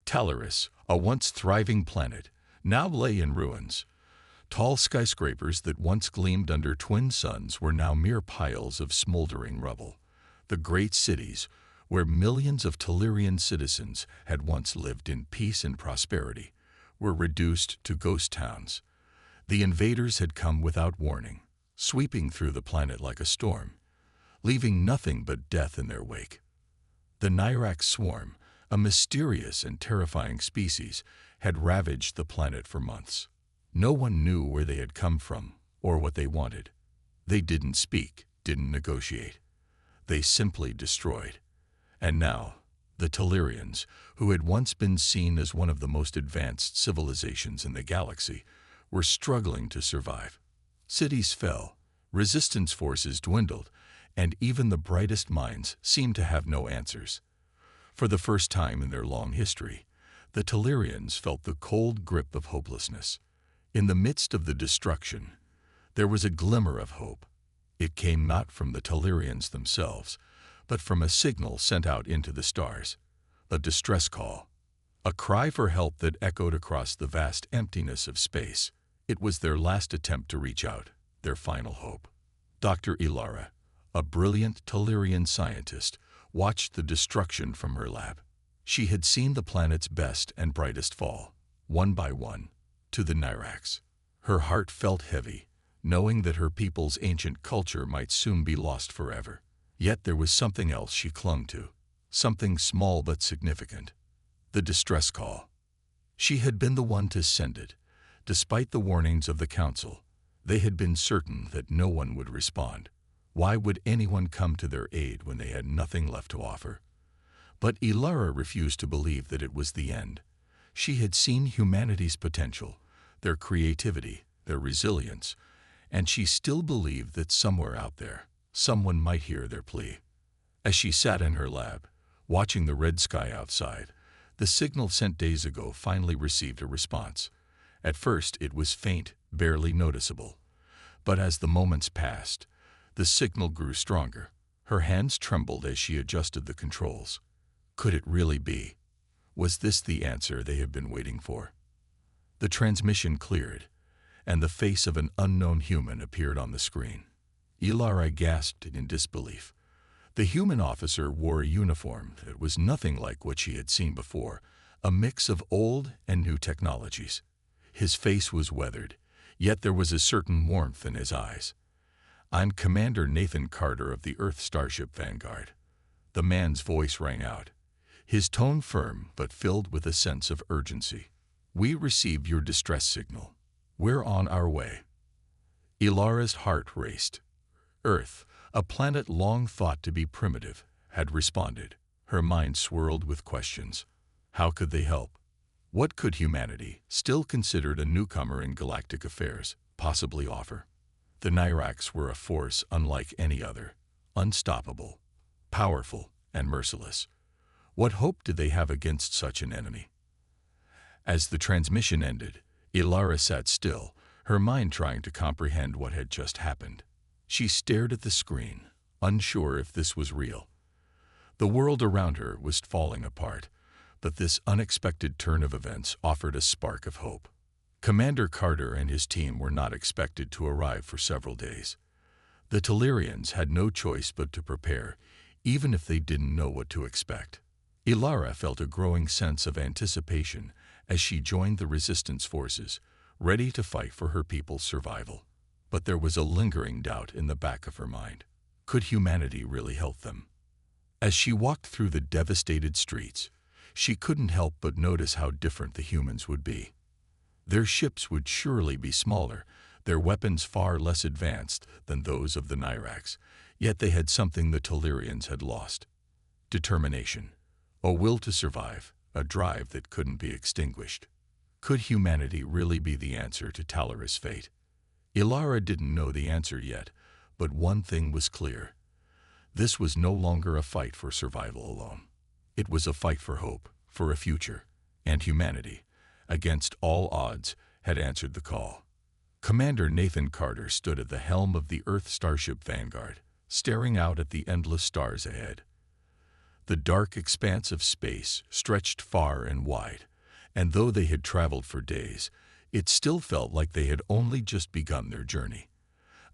Talaris, a once thriving planet, now lay in ruins. Tall skyscrapers that once gleamed under twin suns were now mere piles of smoldering rubble. The great cities, where millions of Talirian citizens had once lived in peace and prosperity, were reduced to ghost towns. The invaders had come without warning, sweeping through the planet like a storm, leaving nothing but death in their wake. The Nyrax swarm, a mysterious and terrifying species, had ravaged the planet for months. No one knew where they had come from or what they wanted. They didn't speak, didn't negotiate. They simply destroyed. And now, the Talirians, who had once been seen as one of the most advanced civilizations in the galaxy, were struggling to survive. Cities fell, resistance forces dwindled, and even the brightest minds seemed to have no answers. For the first time in their long history, the Talirians felt the cold grip of hopelessness. In the midst of the destruction, there was a glimmer of hope. It came not from the Talirians themselves, but from a signal sent out into the stars, a distress call, a cry for help that echoed across the vast emptiness of space. It was their last attempt to reach out, their final hope. Dr. Ilara, a brilliant Talirian scientist, watched the destruction from her lab. She had seen the planet's best and brightest fall, one by one, to the Nyrax. Her heart felt heavy, knowing that her people's ancient culture might soon be lost forever. Yet there was something else she clung to, something small but significant: the distress call. She had been the one to send it. Despite the warnings of the Council, they had been certain that no one would respond. Why would anyone come to their aid when they had nothing left to offer? But Ilara refused to believe that it was the end. She had seen humanity's potential, their creativity, their resilience, and she still believed that somewhere out there, someone might hear their plea. As she sat in her lab, watching the red sky outside, the signal sent days ago finally received a response. At first it was faint, barely noticeable. But as the moments passed, the signal grew stronger. Her hands trembled as she adjusted the controls. Could it really be? Was this the answer they had been waiting for? The transmission cleared, and the face of an unknown human appeared on the screen. Ilara gasped in disbelief. The human officer wore a uniform that was nothing like what she had seen before, a mix of old and new technologies. His face was weathered, yet there was a certain warmth in his eyes. "I'm Commander Nathan Carter of the Earth Starship Vanguard." The man's voice rang out, his tone firm but filled with a sense of urgency. "We received your distress signal. We're on our way." Ilara's heart raced. Earth, a planet long thought to be primitive, had responded. Her mind swirled with questions. How could they help? What could humanity, still considered a newcomer in galactic affairs, possibly offer? The Nyrax were a force unlike any other, unstoppable, powerful, and merciless. What hope did they have against such an enemy? As the transmission ended, Ilara sat still, her mind trying to comprehend what had just happened. She stared at the screen, unsure if this was real. The world around her was falling apart, but this unexpected turn of events offered a spark of hope. Commander Carter and his team were not expected to arrive for several days. The Talirians had no choice but to prepare, even if they didn't know what to expect. Ilara felt a growing sense of anticipation as she joined the resistance forces, ready to fight for her people's survival. But there was a lingering doubt in the back of her mind. Could humanity really help them? As she walked through the devastated streets, she couldn't help but notice how different the humans would be. Their ships would surely be smaller, their weapons far less advanced than those of the Nyrax, yet they had something the Talirians had lost: determination, a will to survive, a drive that couldn't be extinguished. Could humanity really be the answer to Talira's fate? Ilara didn't know the answer yet, but one thing was clear. This was no longer a fight for survival alone. It was a fight for hope, for a future, and humanity, against all odds, had answered the call. Commander Nathan Carter stood at the helm of the Earth Starship Vanguard, staring out at the endless stars ahead. The dark expanse of space stretched far and wide, and though they had traveled for days, it still felt like they had only just begun their journey.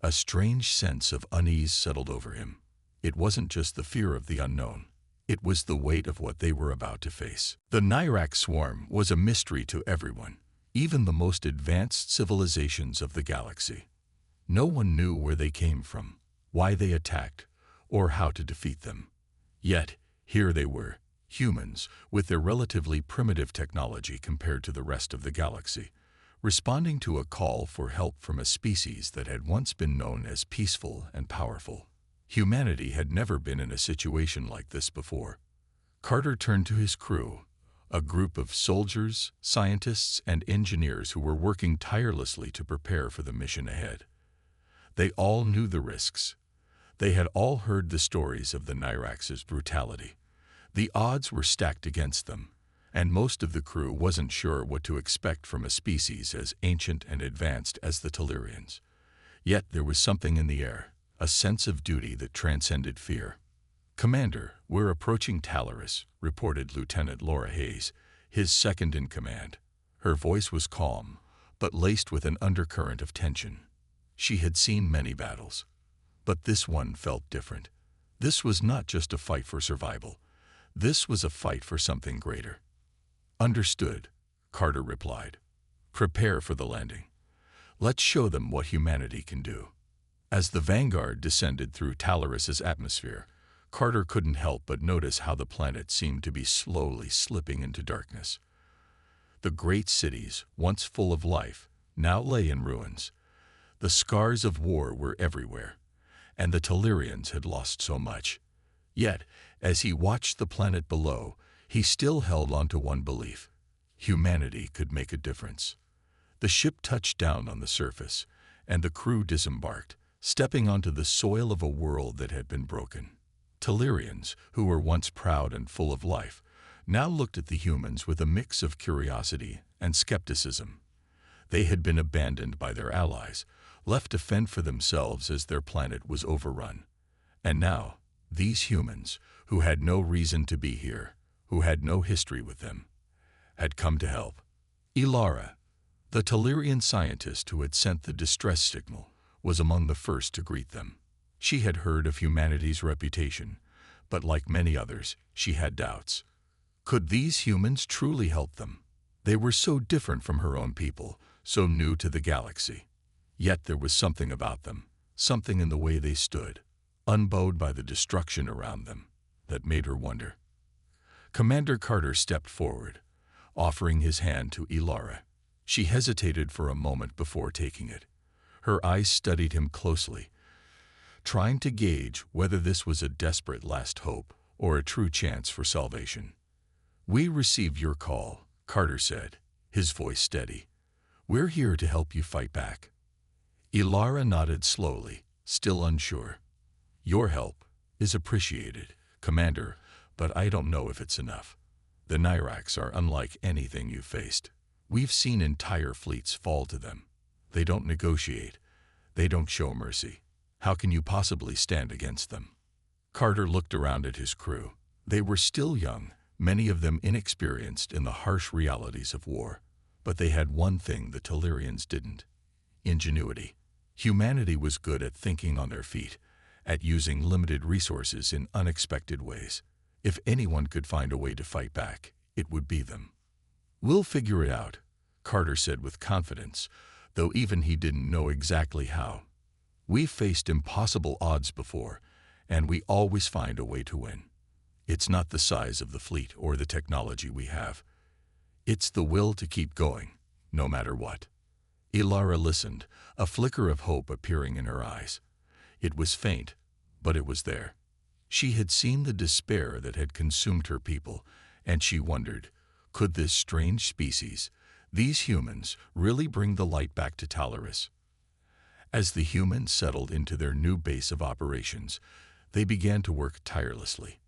A strange sense of unease settled over him. It wasn't just the fear of the unknown. It was the weight of what they were about to face. The Nyrak swarm was a mystery to everyone, even the most advanced civilizations of the galaxy. No one knew where they came from, why they attacked, or how to defeat them. Yet, here they were, humans, with their relatively primitive technology compared to the rest of the galaxy, responding to a call for help from a species that had once been known as peaceful and powerful. Humanity had never been in a situation like this before. Carter turned to his crew, a group of soldiers, scientists, and engineers who were working tirelessly to prepare for the mission ahead. They all knew the risks. They had all heard the stories of the Nyrax's brutality. The odds were stacked against them, and most of the crew wasn't sure what to expect from a species as ancient and advanced as the Tellurians. Yet there was something in the air, a sense of duty that transcended fear. "Commander, we're approaching Talaris," reported Lieutenant Laura Hayes, his second in command. Her voice was calm, but laced with an undercurrent of tension. She had seen many battles, but this one felt different. This was not just a fight for survival. This was a fight for something greater. "Understood," Carter replied. "Prepare for the landing. Let's show them what humanity can do." As the Vanguard descended through Talaris's atmosphere, Carter couldn't help but notice how the planet seemed to be slowly slipping into darkness. The great cities, once full of life, now lay in ruins. The scars of war were everywhere, and the Tellurians had lost so much. Yet, as he watched the planet below, he still held on to one belief: humanity could make a difference. The ship touched down on the surface, and the crew disembarked, stepping onto the soil of a world that had been broken. Tellurians, who were once proud and full of life, now looked at the humans with a mix of curiosity and skepticism. They had been abandoned by their allies, left to fend for themselves as their planet was overrun. And now, these humans, who had no reason to be here, who had no history with them, had come to help. Ilara, the Tellurian scientist who had sent the distress signal, was among the first to greet them. She had heard of humanity's reputation, but like many others, she had doubts. Could these humans truly help them? They were so different from her own people, so new to the galaxy. Yet there was something about them, something in the way they stood, unbowed by the destruction around them, that made her wonder. Commander Carter stepped forward, offering his hand to Ilara. She hesitated for a moment before taking it. Her eyes studied him closely, trying to gauge whether this was a desperate last hope or a true chance for salvation. "We received your call," Carter said, his voice steady. "We're here to help you fight back." Ilara nodded slowly, still unsure. "Your help is appreciated, Commander, but I don't know if it's enough. The Nyraks are unlike anything you've faced. We've seen entire fleets fall to them. They don't negotiate. They don't show mercy. How can you possibly stand against them?" Carter looked around at his crew. They were still young, many of them inexperienced in the harsh realities of war. But they had one thing the Tellurians didn't: ingenuity. Humanity was good at thinking on their feet, at using limited resources in unexpected ways. If anyone could find a way to fight back, it would be them. "We'll figure it out," Carter said with confidence, though even he didn't know exactly how. "We've faced impossible odds before, and we always find a way to win. It's not the size of the fleet or the technology we have. It's the will to keep going, no matter what." Ilara listened, a flicker of hope appearing in her eyes. It was faint, but it was there. She had seen the despair that had consumed her people, and she wondered, could this strange species, these humans, really bring the light back to Talaris? As the humans settled into their new base of operations, they began to work tirelessly.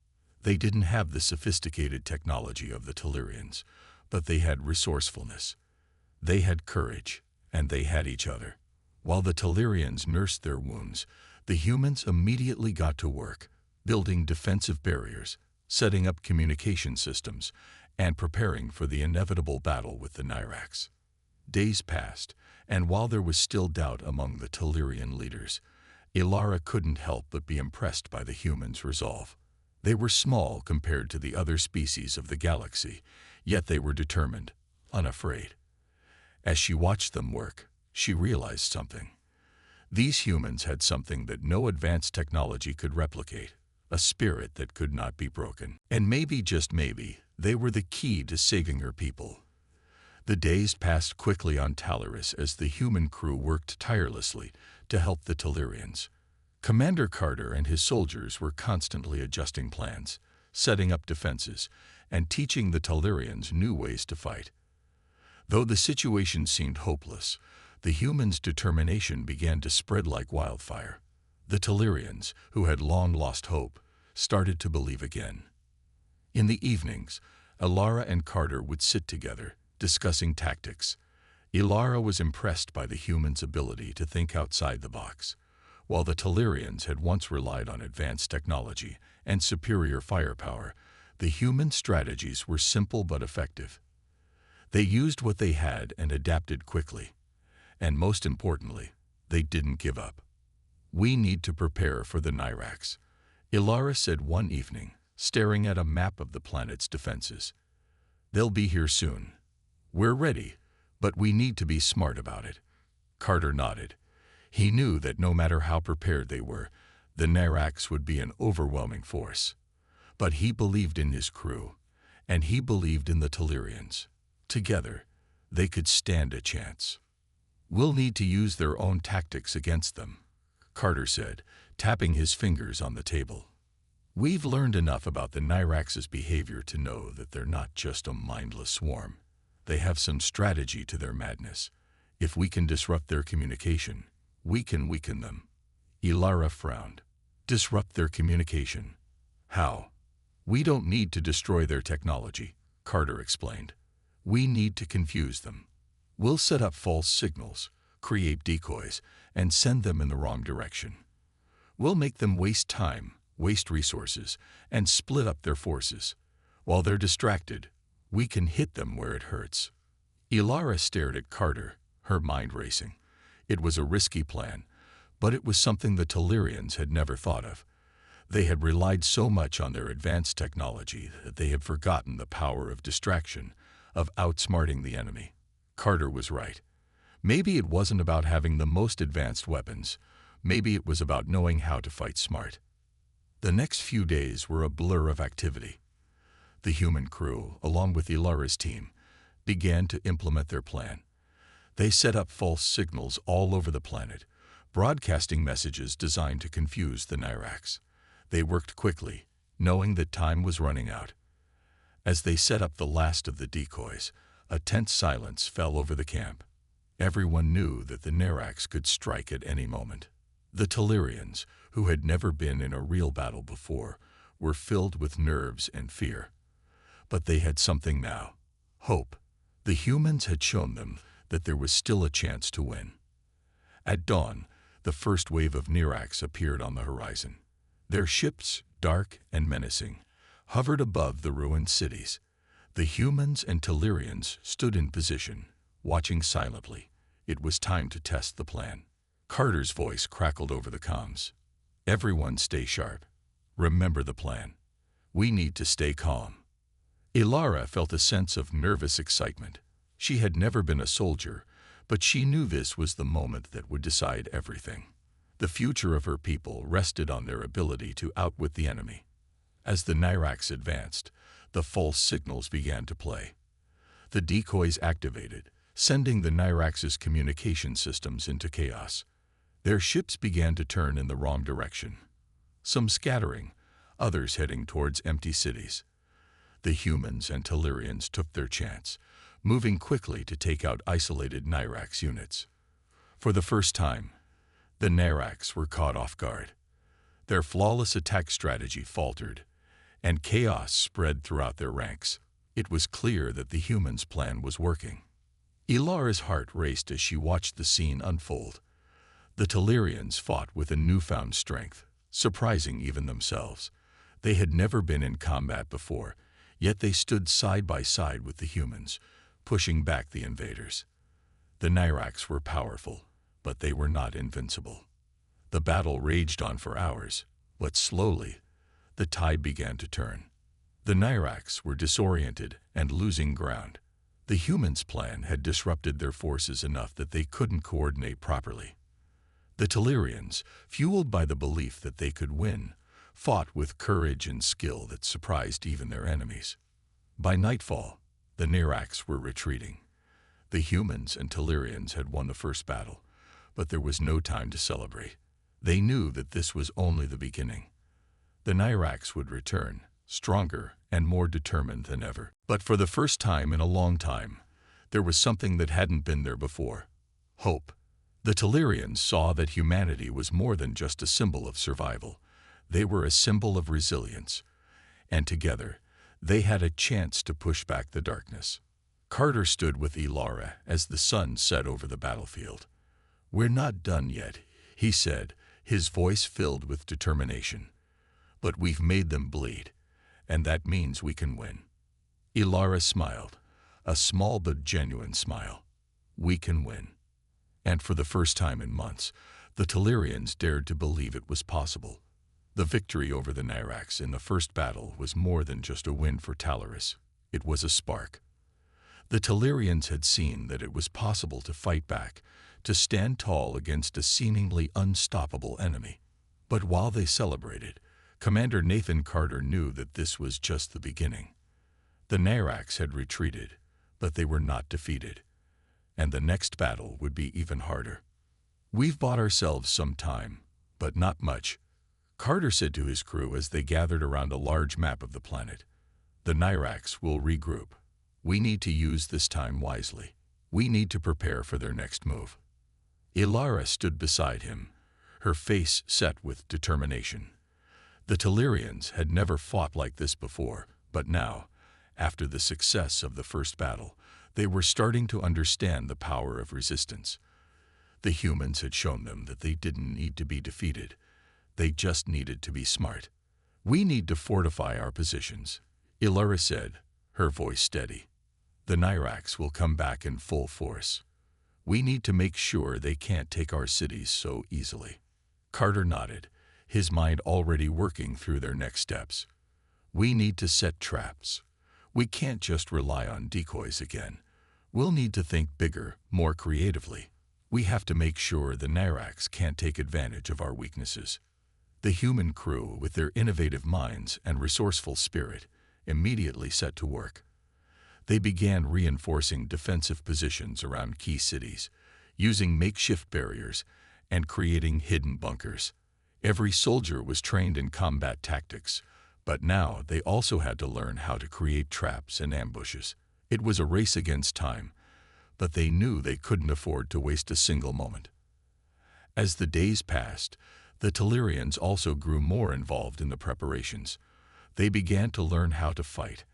They didn't have the sophisticated technology of the Tellurians, but they had resourcefulness. They had courage, and they had each other. While the Tellurians nursed their wounds, the humans immediately got to work, building defensive barriers, setting up communication systems, and preparing for the inevitable battle with the Nyrax. Days passed, and while there was still doubt among the Tellurian leaders, Ilara couldn't help but be impressed by the humans' resolve. They were small compared to the other species of the galaxy, yet they were determined, unafraid. As she watched them work, she realized something. These humans had something that no advanced technology could replicate, a spirit that could not be broken. And maybe, just maybe, they were the key to saving her people. The days passed quickly on Talaris as the human crew worked tirelessly to help the Tellurians. Commander Carter and his soldiers were constantly adjusting plans, setting up defenses, and teaching the Tellurians new ways to fight. Though the situation seemed hopeless, the humans' determination began to spread like wildfire. The Tellurians, who had long lost hope, started to believe again. In the evenings, Ilara and Carter would sit together, discussing tactics. Ilara was impressed by the humans' ability to think outside the box. While the Tellurians had once relied on advanced technology and superior firepower, the human strategies were simple but effective. They used what they had and adapted quickly. And most importantly, they didn't give up. "We need to prepare for the Nyrax," Ilara said one evening, staring at a map of the planet's defenses. "They'll be here soon. We're ready, but we need to be smart about it." Carter nodded. He knew that no matter how prepared they were, the Nyrax would be an overwhelming force. But he believed in his crew, and he believed in the Tellurians. Together, they could stand a chance. "We'll need to use their own tactics against them," Carter said, tapping his fingers on the table. "We've learned enough about the Nyrax's behavior to know that they're not just a mindless swarm. They have some strategy to their madness. If we can disrupt their communication, we can weaken them." Ilara frowned. "Disrupt their communication? How?" "We don't need to destroy their technology," Carter explained. "We need to confuse them. We'll set up false signals, create decoys, and send them in the wrong direction. We'll make them waste time, waste resources, and split up their forces. While they're distracted, we can hit them where it hurts." Ilara stared at Carter, her mind racing. It was a risky plan, but it was something the Tellurians had never thought of. They had relied so much on their advanced technology that they had forgotten the power of distraction, of outsmarting the enemy. Carter was right. Maybe it wasn't about having the most advanced weapons. Maybe it was about knowing how to fight smart. The next few days were a blur of activity. The human crew, along with Ilara's team, began to implement their plan. They set up false signals all over the planet, broadcasting messages designed to confuse the Nyrax. They worked quickly, knowing that time was running out. As they set up the last of the decoys, a tense silence fell over the camp. Everyone knew that the Nyrax could strike at any moment. The Tellurians, who had never been in a real battle before, were filled with nerves and fear. But they had something now: hope. The humans had shown them that there was still a chance to win. At dawn, the first wave of Nyrax appeared on the horizon. Their ships, dark and menacing, hovered above the ruined cities. The humans and Tellurians stood in position, watching silently. It was time to test the plan. Carter's voice crackled over the comms. "Everyone stay sharp. Remember the plan. We need to stay calm." Ilara felt a sense of nervous excitement. She had never been a soldier, but she knew this was the moment that would decide everything. The future of her people rested on their ability to outwit the enemy. As the Nyrax advanced, the false signals began to play. The decoys activated, sending the Nyrax's communication systems into chaos. Their ships began to turn in the wrong direction, some scattering, others heading towards empty cities. The humans and Tellurians took their chance, moving quickly to take out isolated Nyrax units. For the first time, the Nyrax were caught off guard. Their flawless attack strategy faltered, and chaos spread throughout their ranks. It was clear that the humans' plan was working. Ilara's heart raced as she watched the scene unfold. The Tellurians fought with a newfound strength, surprising even themselves. They had never been in combat before, yet they stood side by side with the humans, pushing back the invaders. The Nyrax were powerful, but they were not invincible. The battle raged on for hours, but slowly, the tide began to turn. The Nyrax were disoriented and losing ground. The humans' plan had disrupted their forces enough that they couldn't coordinate properly. The Telerians, fueled by the belief that they could win, fought with courage and skill that surprised even their enemies. By nightfall, the Nyrax were retreating. The humans and Telerians had won the first battle, but there was no time to celebrate. They knew that this was only the beginning. The Nyrax would return, stronger and more determined than ever. But for the first time in a long time, there was something that hadn't been there before: hope. The Telerians saw that humanity was more than just a symbol of survival. They were a symbol of resilience, and together, they had a chance to push back the darkness. Carter stood with Ilara as the sun set over the battlefield. "We're not done yet," he said, his voice filled with determination. "But we've made them bleed, and that means we can win." Ilara smiled, a small but genuine smile. "We can win." And for the first time in months, the Telerians dared to believe it was possible. The victory over the Nyrax in the first battle was more than just a win for Talaris. It was a spark. The Telerians had seen that it was possible to fight back, to stand tall against a seemingly unstoppable enemy. But while they celebrated, Commander Nathan Carter knew that this was just the beginning. The Nyrax had retreated, but they were not defeated, and the next battle would be even harder. "We've bought ourselves some time, but not much," Carter said to his crew as they gathered around a large map of the planet. "The Nyrax will regroup. We need to use this time wisely. We need to prepare for their next move." Ilara stood beside him, her face set with determination. The Telerians had never fought like this before, but now, after the success of the first battle, they were starting to understand the power of resistance. The humans had shown them that they didn't need to be defeated. They just needed to be smart. "We need to fortify our positions," Ilara said, her voice steady. "The Nyrax will come back in full force. We need to make sure they can't take our cities so easily." Carter nodded, his mind already working through their next steps. "We need to set traps. We can't just rely on decoys again. We'll need to think bigger, more creatively. We have to make sure the Nyrax can't take advantage of our weaknesses." The human crew, with their innovative minds and resourceful spirit, immediately set to work. They began reinforcing defensive positions around key cities, using makeshift barriers, and creating hidden bunkers. Every soldier was trained in combat tactics, but now they also had to learn how to create traps and ambushes. It was a race against time, but they knew they couldn't afford to waste a single moment. As the days passed, the Telerians also grew more involved in the preparations. They began to learn how to fight,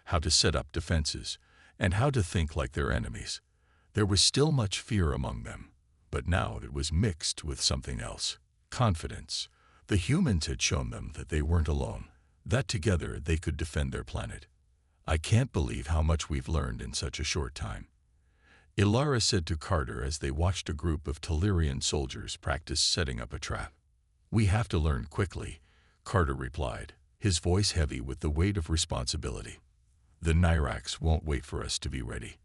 how to set up defenses, and how to think like their enemies. There was still much fear among them, but now it was mixed with something else: confidence. The humans had shown them that they weren't alone, that together they could defend their planet. "I can't believe how much we've learned in such a short time," Ilara said to Carter as they watched a group of Telerian soldiers practice setting up a trap. "We have to learn quickly," Carter replied, his voice heavy with the weight of responsibility. "The Nyrax won't wait for us to be ready.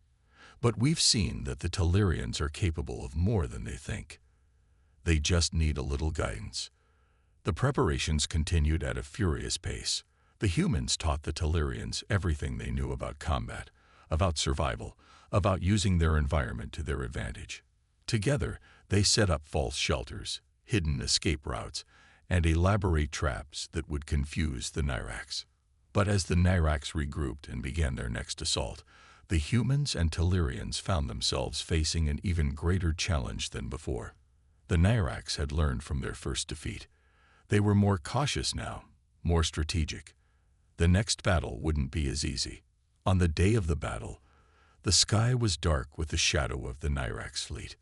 But we've seen that the Telerians are capable of more than they think. They just need a little guidance." The preparations continued at a furious pace. The humans taught the Telerians everything they knew about combat, about survival, about using their environment to their advantage. Together, they set up false shelters, hidden escape routes, and elaborate traps that would confuse the Nyrax. But as the Nyrax regrouped and began their next assault, the humans and Telerians found themselves facing an even greater challenge than before. The Nyrax had learned from their first defeat. They were more cautious now, more strategic. The next battle wouldn't be as easy. On the day of the battle, the sky was dark with the shadow of the Nyrax fleet.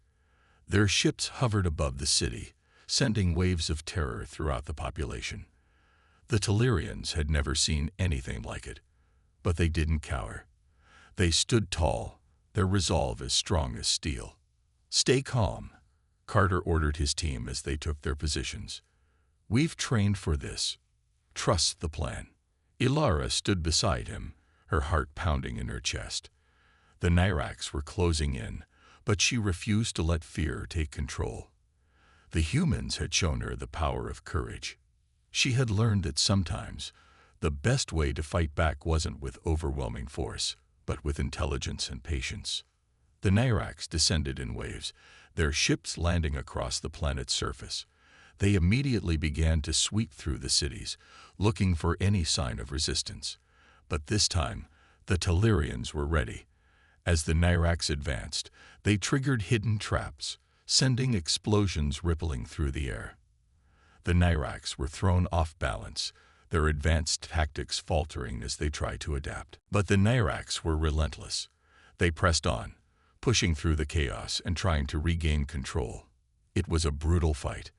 Their ships hovered above the city, sending waves of terror throughout the population. The Tellurians had never seen anything like it, but they didn't cower. They stood tall, their resolve as strong as steel. "Stay calm," Carter ordered his team as they took their positions. "We've trained for this. Trust the plan." Ilara stood beside him, her heart pounding in her chest. The Nyrax were closing in, but she refused to let fear take control. The humans had shown her the power of courage. She had learned that sometimes the best way to fight back wasn't with overwhelming force, but with intelligence and patience. The Nyrax descended in waves, their ships landing across the planet's surface. They immediately began to sweep through the cities, looking for any sign of resistance. But this time, the Tellurians were ready. As the Nyrax advanced, they triggered hidden traps, sending explosions rippling through the air. The Nyrax were thrown off balance, their advanced tactics faltering as they tried to adapt. But the Nyrax were relentless. They pressed on, pushing through the chaos and trying to regain control. It was a brutal fight.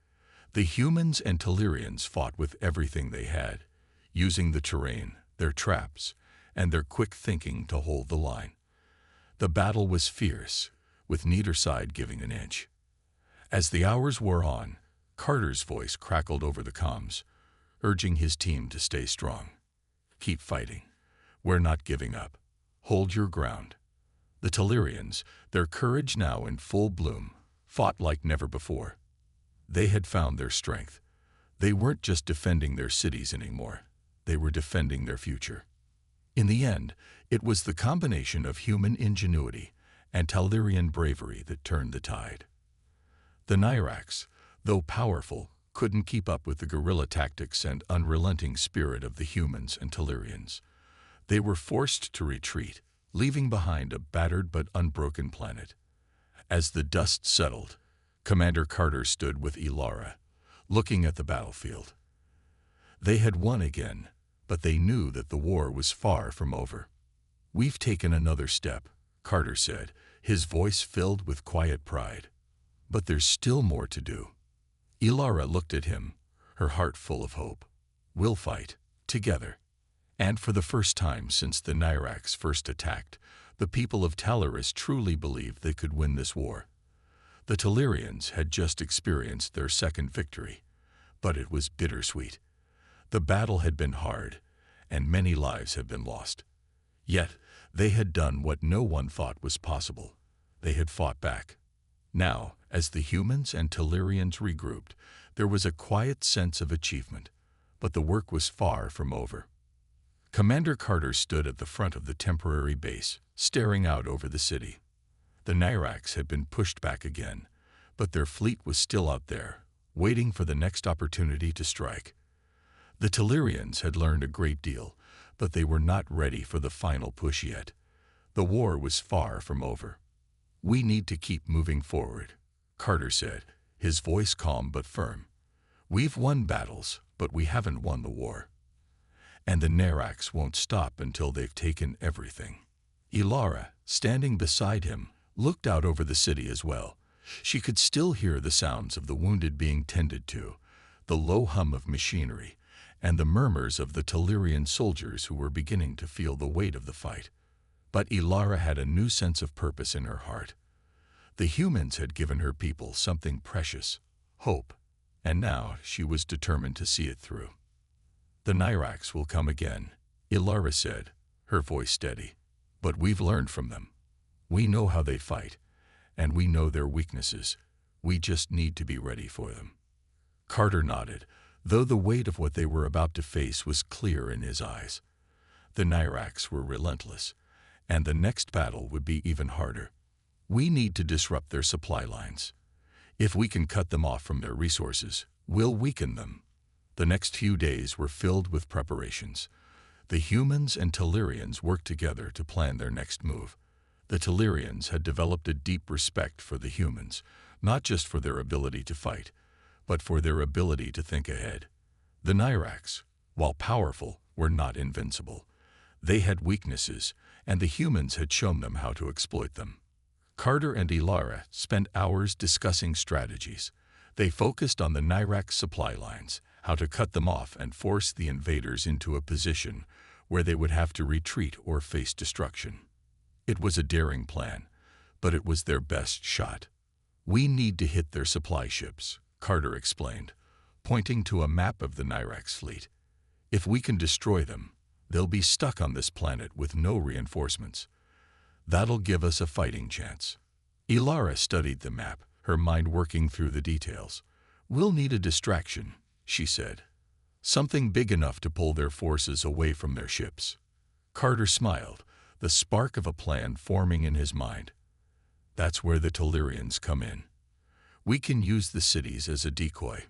The humans and Tellurians fought with everything they had, using the terrain, their traps, and their quick thinking to hold the line. The battle was fierce, with neither side giving an inch. As the hours wore on, Carter's voice crackled over the comms, urging his team to stay strong. "Keep fighting. We're not giving up. Hold your ground." The Tellurians, their courage now in full bloom, fought like never before. They had found their strength. They weren't just defending their cities anymore. They were defending their future. In the end, it was the combination of human ingenuity and Tellurian bravery that turned the tide. The Nyrax, though powerful, couldn't keep up with the guerrilla tactics and unrelenting spirit of the humans and Tellurians. They were forced to retreat, leaving behind a battered but unbroken planet. As the dust settled, Commander Carter stood with Ilara, looking at the battlefield. They had won again, but they knew that the war was far from over. "We've taken another step," Carter said, his voice filled with quiet pride. "But there's still more to do." Ilara looked at him, her heart full of hope. "We'll fight, together." And for the first time since the Nyrax first attacked, the people of Talaris truly believed they could win this war. The Tellurians had just experienced their second victory, but it was bittersweet. The battle had been hard, and many lives had been lost. Yet, they had done what no one thought was possible. They had fought back. Now, as the humans and Tellurians regrouped, there was a quiet sense of achievement, but the work was far from over. Commander Carter stood at the front of the temporary base, staring out over the city. The Nyrax had been pushed back again, but their fleet was still out there, waiting for the next opportunity to strike. The Tellurians had learned a great deal, but they were not ready for the final push yet. The war was far from over. "We need to keep moving forward," Carter said, his voice calm but firm. "We've won battles, but we haven't won the war. And the Nyrax won't stop until they've taken everything." Ilara, standing beside him, looked out over the city as well. She could still hear the sounds of the wounded being tended to, the low hum of machinery, and the murmurs of the Tellurian soldiers who were beginning to feel the weight of the fight. But Ilara had a new sense of purpose in her heart. The humans had given her people something precious, hope, and now she was determined to see it through. "The Nyrax will come again," Ilara said, her voice steady. "But we've learned from them. We know how they fight, and we know their weaknesses. We just need to be ready for them." Carter nodded, though the weight of what they were about to face was clear in his eyes. The Nyrax were relentless, and the next battle would be even harder. "We need to disrupt their supply lines. If we can cut them off from their resources, we'll weaken them." The next few days were filled with preparations. The humans and Tellurians worked together to plan their next move. The Tellurians had developed a deep respect for the humans, not just for their ability to fight, but for their ability to think ahead. The Nyrax, while powerful, were not invincible. They had weaknesses, and the humans had shown them how to exploit them. Carter and Ilara spent hours discussing strategies. They focused on the Nyrax supply lines, how to cut them off and force the invaders into a position where they would have to retreat or face destruction. It was a daring plan, but it was their best shot. "We need to hit their supply ships," Carter explained, pointing to a map of the Nyrax fleet. "If we can destroy them, they'll be stuck on this planet with no reinforcements. That'll give us a fighting chance." Ilara studied the map, her mind working through the details. "We'll need a distraction," she said. "Something big enough to pull their forces away from their ships." Carter smiled, the spark of a plan forming in his mind. "That's where the Tellurians come in. We can use the cities as a decoy.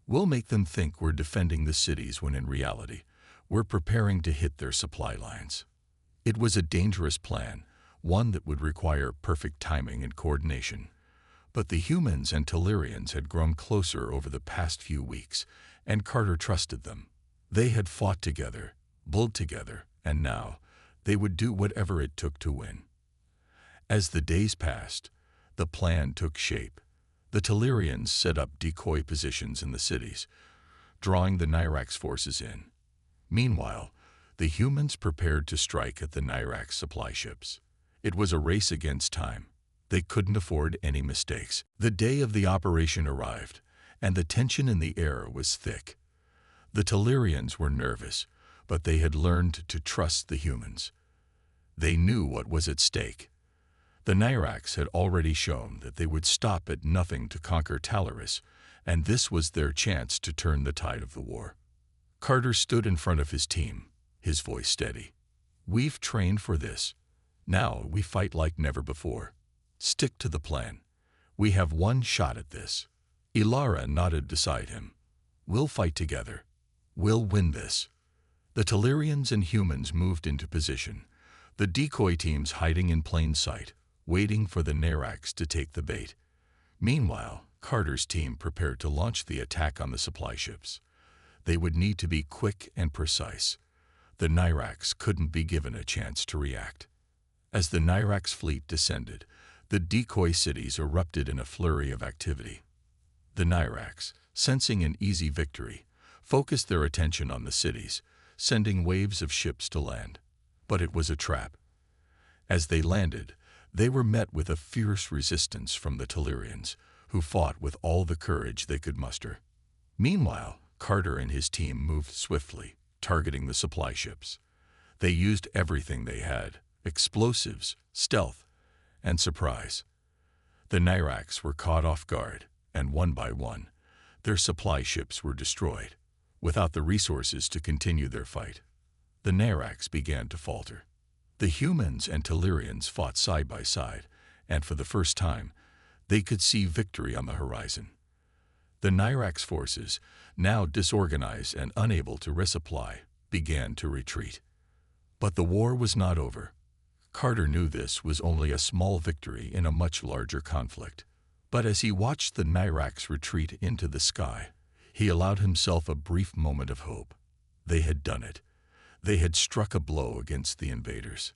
We'll make them think we're defending the cities when in reality, we're preparing to hit their supply lines." It was a dangerous plan, one that would require perfect timing and coordination. But the humans and Tellurians had grown closer over the past few weeks, and Carter trusted them. They had fought together, built together, and now they would do whatever it took to win. As the days passed, the plan took shape. The Tellurians set up decoy positions in the cities, drawing the Nyrax forces in. Meanwhile, the humans prepared to strike at the Nyrax supply ships. It was a race against time. They couldn't afford any mistakes. The day of the operation arrived, and the tension in the air was thick. The Tellurians were nervous, but they had learned to trust the humans. They knew what was at stake. The Nyrax had already shown that they would stop at nothing to conquer Talaris, and this was their chance to turn the tide of the war. Carter stood in front of his team, his voice steady. "We've trained for this. Now we fight like never before. Stick to the plan. We have one shot at this." Ilara nodded beside him. "We'll fight together. We'll win this." The Tellurians and humans moved into position, the decoy teams hiding in plain sight, waiting for the Nyrax to take the bait. Meanwhile, Carter's team prepared to launch the attack on the supply ships. They would need to be quick and precise. The Nyrax couldn't be given a chance to react. As the Nyrax fleet descended, the decoy cities erupted in a flurry of activity. The Nyrax, sensing an easy victory, focused their attention on the cities, sending waves of ships to land. But it was a trap. As they landed, they were met with a fierce resistance from the Tellurians, who fought with all the courage they could muster. Meanwhile, Carter and his team moved swiftly, targeting the supply ships. They used everything they had: explosives, stealth, and surprise. The Nyrax were caught off guard, and one by one, their supply ships were destroyed, without the resources to continue their fight. The Nyrax began to falter. The humans and Tellurians fought side by side, and for the first time, they could see victory on the horizon. The Nyrax forces, now disorganized and unable to resupply, began to retreat. But the war was not over. Carter knew this was only a small victory in a much larger conflict. But as he watched the Nyrax retreat into the sky, he allowed himself a brief moment of hope. They had done it. They had struck a blow against the invaders.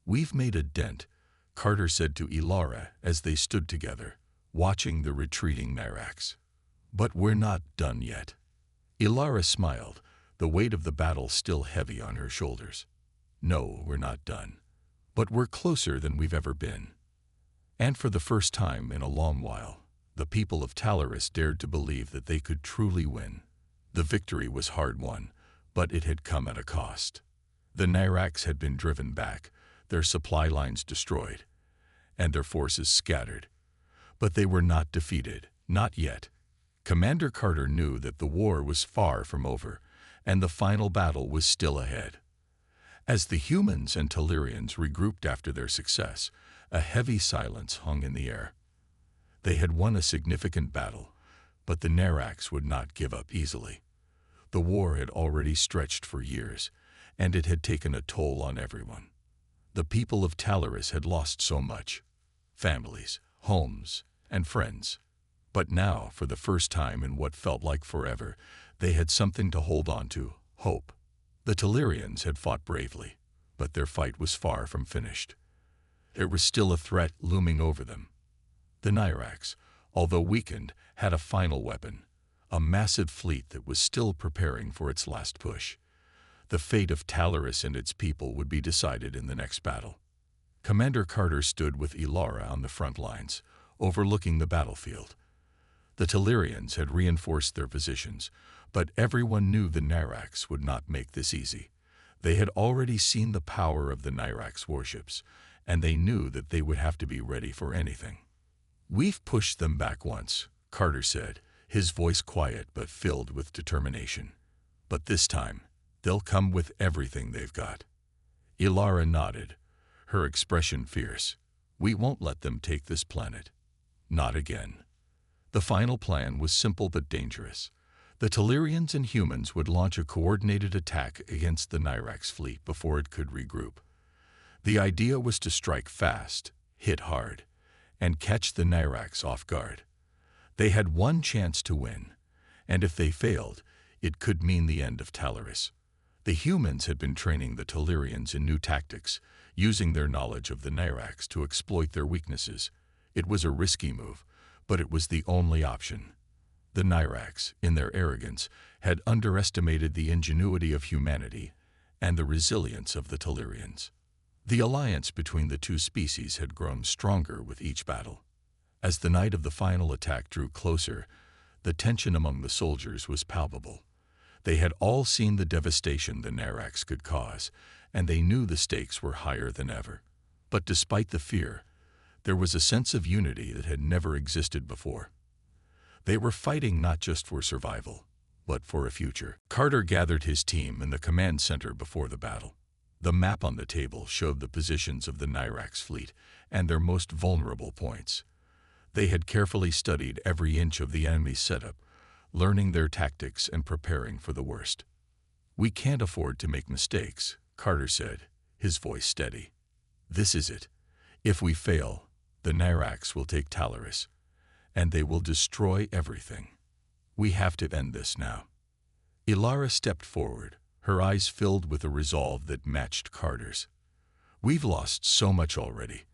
"We've made a dent," Carter said to Ilara as they stood together, watching the retreating Nyrax. "But we're not done yet." Ilara smiled, the weight of the battle still heavy on her shoulders. "No, we're not done. But we're closer than we've ever been." And for the first time in a long while, the people of Talaris dared to believe that they could truly win. The victory was hard won, but it had come at a cost. The Nyrax had been driven back, their supply lines destroyed, and their forces scattered. But they were not defeated, not yet. Commander Carter knew that the war was far from over, and the final battle was still ahead. As the humans and Tellurians regrouped after their success, a heavy silence hung in the air. They had won a significant battle, but the Nyrax would not give up easily. The war had already stretched for years, and it had taken a toll on everyone. The people of Talaris had lost so much: families, homes, and friends. But now, for the first time in what felt like forever, they had something to hold on to: hope. The Tellurians had fought bravely, but their fight was far from finished. There was still a threat looming over them. The Nyrax, although weakened, had a final weapon: a massive fleet that was still preparing for its last push. The fate of Talaris and its people would be decided in the next battle. Commander Carter stood with Ilara on the front lines, overlooking the battlefield. The Telerians had reinforced their positions, but everyone knew the Nyrax would not make this easy. They had already seen the power of the Nyrax warships, and they knew that they would have to be ready for anything. "We've pushed them back once," Carter said, his voice quiet but filled with determination. "But this time, they'll come with everything they've got." Ilara nodded, her expression fierce. "We won't let them take this planet. Not again." The final plan was simple but dangerous. The Telerians and humans would launch a coordinated attack against the Nyrax fleet before it could regroup. The idea was to strike fast, hit hard, and catch the Nyrax off guard. They had one chance to win, and if they failed, it could mean the end of Talaris. The humans had been training the Telerians in new tactics, using their knowledge of the Nyrax to exploit their weaknesses. It was a risky move, but it was the only option. The Nyrax, in their arrogance, had underestimated the ingenuity of humanity and the resilience of the Telerians. The alliance between the two species had grown stronger with each battle. As the night of the final attack drew closer, the tension among the soldiers was palpable. They had all seen the devastation the Nyrax could cause, and they knew the stakes were higher than ever. But despite the fear, there was a sense of unity that had never existed before. They were fighting not just for survival, but for a future. Carter gathered his team in the command center before the battle. The map on the table showed the positions of the Nyrax fleet and their most vulnerable points. They had carefully studied every inch of the enemy's setup, learning their tactics and preparing for the worst. "We can't afford to make mistakes," Carter said, his voice steady. "This is it. If we fail, the Nyrax will take Talaris, and they will destroy everything. We have to end this now." Ilara stepped forward, her eyes filled with a resolve that matched Carter's. "We've lost so much already,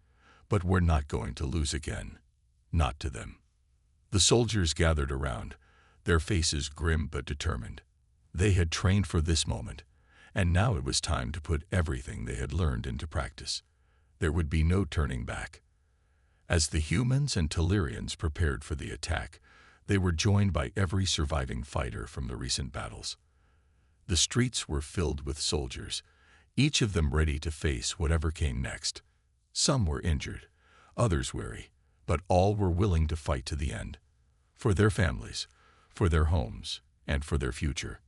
but we're not going to lose again. Not to them." The soldiers gathered around, their faces grim but determined. They had trained for this moment, and now it was time to put everything they had learned into practice. There would be no turning back. As the humans and Telerians prepared for the attack, they were joined by every surviving fighter from the recent battles. The streets were filled with soldiers, each of them ready to face whatever came next. Some were injured, others weary, but all were willing to fight to the end. For their families, for their homes, and for their future.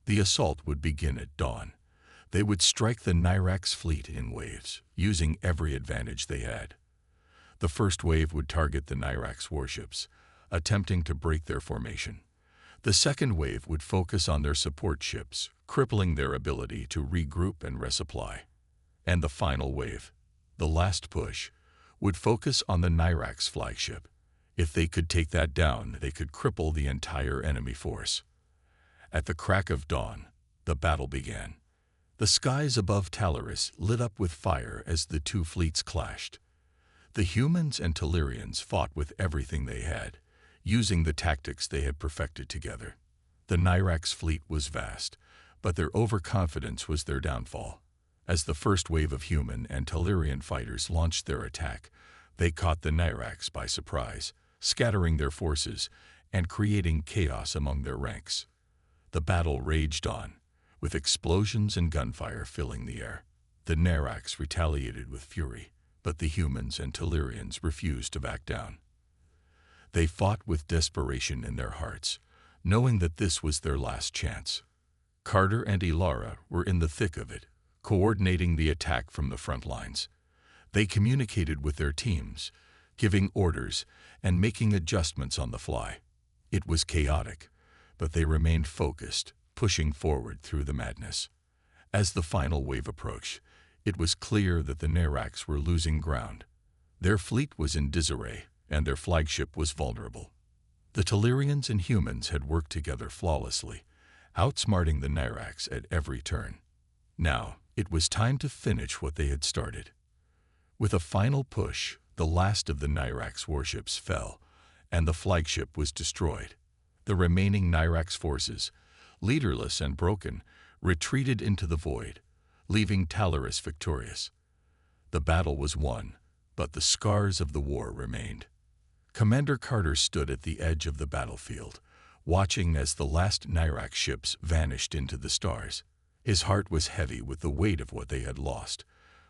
The assault would begin at dawn. They would strike the Nyrax fleet in waves, using every advantage they had. The first wave would target the Nyrax warships, attempting to break their formation. The second wave would focus on their support ships, crippling their ability to regroup and resupply. And the final wave, the last push, would focus on the Nyrax flagship. If they could take that down, they could cripple the entire enemy force. At the crack of dawn, the battle began. The skies above Talaris lit up with fire as the two fleets clashed. The humans and Telerians fought with everything they had, using the tactics they had perfected together. The Nyrax fleet was vast, but their overconfidence was their downfall. As the first wave of human and Telerian fighters launched their attack, they caught the Nyrax by surprise, scattering their forces and creating chaos among their ranks. The battle raged on, with explosions and gunfire filling the air. The Nyrax retaliated with fury, but the humans and Telerians refused to back down. They fought with desperation in their hearts, knowing that this was their last chance. Carter and Ilara were in the thick of it, coordinating the attack from the front lines. They communicated with their teams, giving orders and making adjustments on the fly. It was chaotic, but they remained focused, pushing forward through the madness. As the final wave approached, it was clear that the Nyrax were losing ground. Their fleet was in disarray, and their flagship was vulnerable. The Telerians and humans had worked together flawlessly, outsmarting the Nyrax at every turn. Now, it was time to finish what they had started. With a final push, the last of the Nyrax warships fell, and the flagship was destroyed. The remaining Nyrax forces, leaderless and broken, retreated into the void, leaving Talaris victorious. The battle was won, but the scars of the war remained. Commander Carter stood at the edge of the battlefield, watching as the last Nyrax ships vanished into the stars. His heart was heavy with the weight of what they had lost,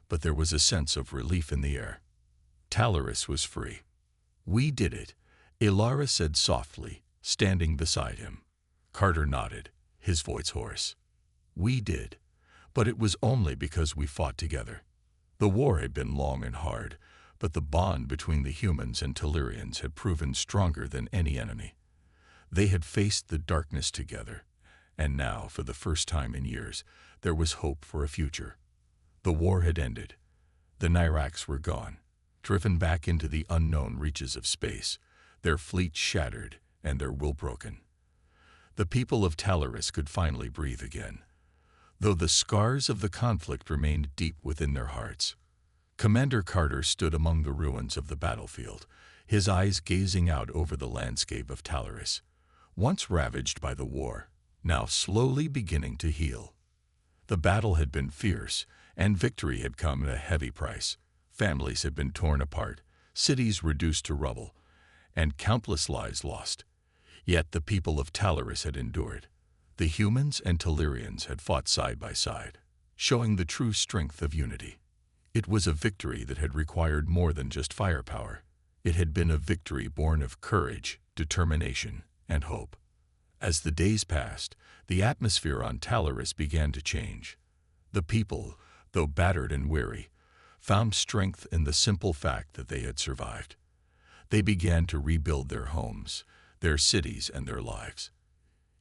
but there was a sense of relief in the air. Talaris was free. "We did it," Ilara said softly, standing beside him. Carter nodded, his voice hoarse. "We did, but it was only because we fought together." The war had been long and hard, but the bond between the humans and Tellurians had proven stronger than any enemy. They had faced the darkness together, and now, for the first time in years, there was hope for a future. The war had ended. The Nyrax were gone, driven back into the unknown reaches of space, their fleet shattered and their will broken. The people of Talaris could finally breathe again, though the scars of the conflict remained deep within their hearts. Commander Carter stood among the ruins of the battlefield, his eyes gazing out over the landscape of Talaris, once ravaged by the war, now slowly beginning to heal. The battle had been fierce, and victory had come at a heavy price. Families had been torn apart, cities reduced to rubble, and countless lives lost. Yet the people of Talaris had endured. The humans and Tellurians had fought side by side, showing the true strength of unity. It was a victory that had required more than just firepower. It had been a victory born of courage, determination, and hope. As the days passed, the atmosphere on Talaris began to change. The people, though battered and weary, found strength in the simple fact that they had survived. They began to rebuild their homes, their cities, and their lives.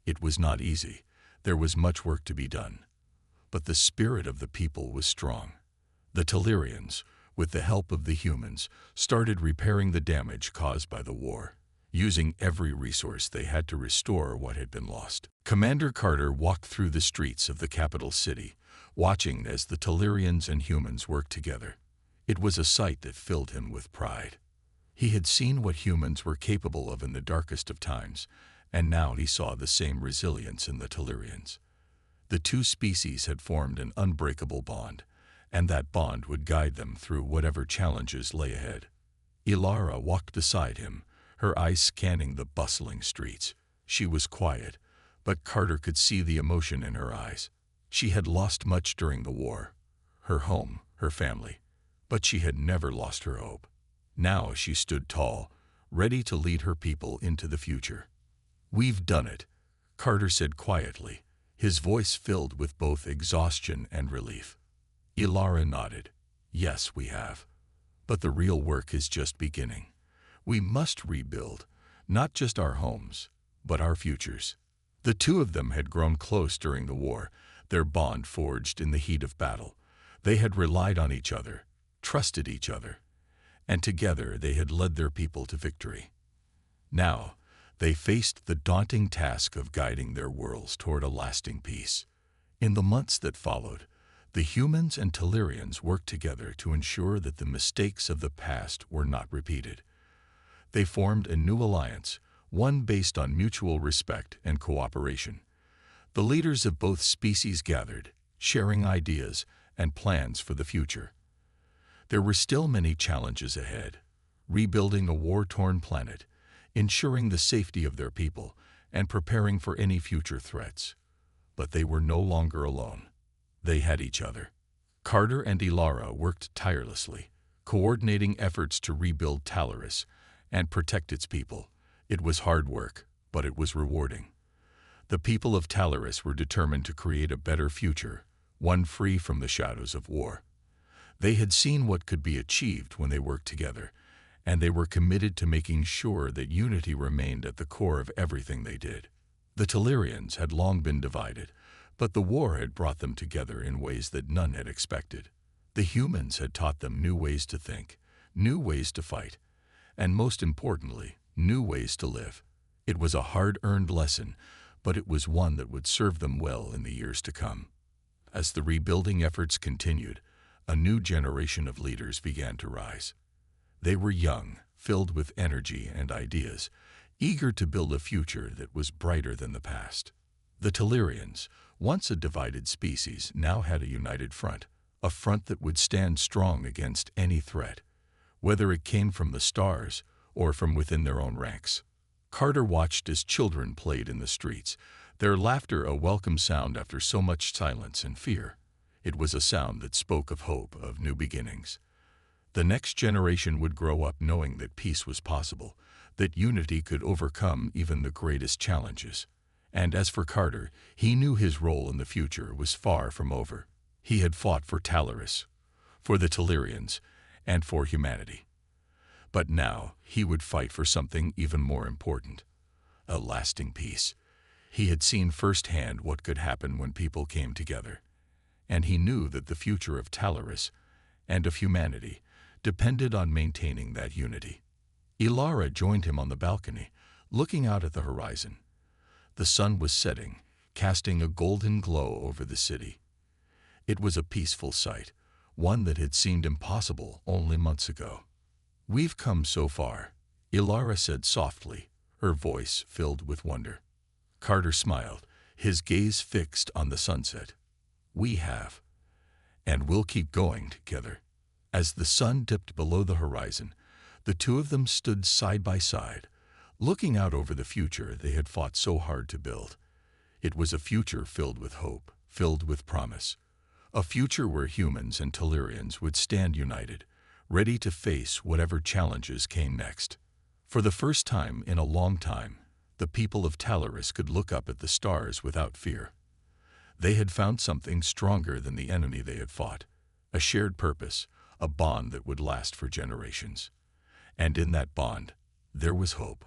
It was not easy. There was much work to be done. But the spirit of the people was strong. The Tellurians, with the help of the humans, started repairing the damage caused by the war, using every resource they had to restore what had been lost. Commander Carter walked through the streets of the capital city, watching as the Tellurians and humans worked together. It was a sight that filled him with pride. He had seen what humans were capable of in the darkest of times, and now he saw the same resilience in the Tellurians. The two species had formed an unbreakable bond, and that bond would guide them through whatever challenges lay ahead. Ilara walked beside him, her eyes scanning the bustling streets. She was quiet, but Carter could see the emotion in her eyes. She had lost much during the war, her home, her family, but she had never lost her hope. Now she stood tall, ready to lead her people into the future. "We've done it," Carter said quietly, his voice filled with both exhaustion and relief. Ilara nodded. "Yes, we have. But the real work is just beginning. We must rebuild, not just our homes, but our futures." The two of them had grown close during the war, their bond forged in the heat of battle. They had relied on each other, trusted each other, and together they had led their people to victory. Now, they faced the daunting task of guiding their worlds toward a lasting peace. In the months that followed, the humans and Tellurians worked together to ensure that the mistakes of the past were not repeated. They formed a new alliance, one based on mutual respect and cooperation. The leaders of both species gathered, sharing ideas and plans for the future. There were still many challenges ahead: rebuilding a war-torn planet, ensuring the safety of their people, and preparing for any future threats. But they were no longer alone. They had each other. Carter and Ilara worked tirelessly, coordinating efforts to rebuild Talaris and protect its people. It was hard work, but it was rewarding. The people of Talaris were determined to create a better future, one free from the shadows of war. They had seen what could be achieved when they worked together, and they were committed to making sure that unity remained at the core of everything they did. The Tellurians had long been divided, but the war had brought them together in ways that none had expected. The humans had taught them new ways to think, new ways to fight, and most importantly, new ways to live. It was a hard-earned lesson, but it was one that would serve them well in the years to come. As the rebuilding efforts continued, a new generation of leaders began to rise. They were young, filled with energy and ideas, eager to build a future that was brighter than the past. The Tellurians, once a divided species, now had a united front, a front that would stand strong against any threat, whether it came from the stars or from within their own ranks. Carter watched as children played in the streets, their laughter a welcome sound after so much silence and fear. It was a sound that spoke of hope, of new beginnings. The next generation would grow up knowing that peace was possible, that unity could overcome even the greatest challenges. And as for Carter, he knew his role in the future was far from over. He had fought for Talaris, for the Tellurians, and for humanity. But now he would fight for something even more important, a lasting peace. He had seen firsthand what could happen when people came together, and he knew that the future of Talaris and of humanity depended on maintaining that unity. Ilara joined him on the balcony, looking out at the horizon. The sun was setting, casting a golden glow over the city. It was a peaceful sight, one that had seemed impossible only months ago. "We've come so far," Ilara said softly, her voice filled with wonder. Carter smiled, his gaze fixed on the sunset. "We have, and we'll keep going together." As the sun dipped below the horizon, the two of them stood side by side, looking out over the future they had fought so hard to build. It was a future filled with hope, filled with promise. A future where humans and Tellurians would stand united, ready to face whatever challenges came next. For the first time in a long time, the people of Talaris could look up at the stars without fear. They had found something stronger than the enemy they had fought, a shared purpose, a bond that would last for generations. And in that bond, there was hope.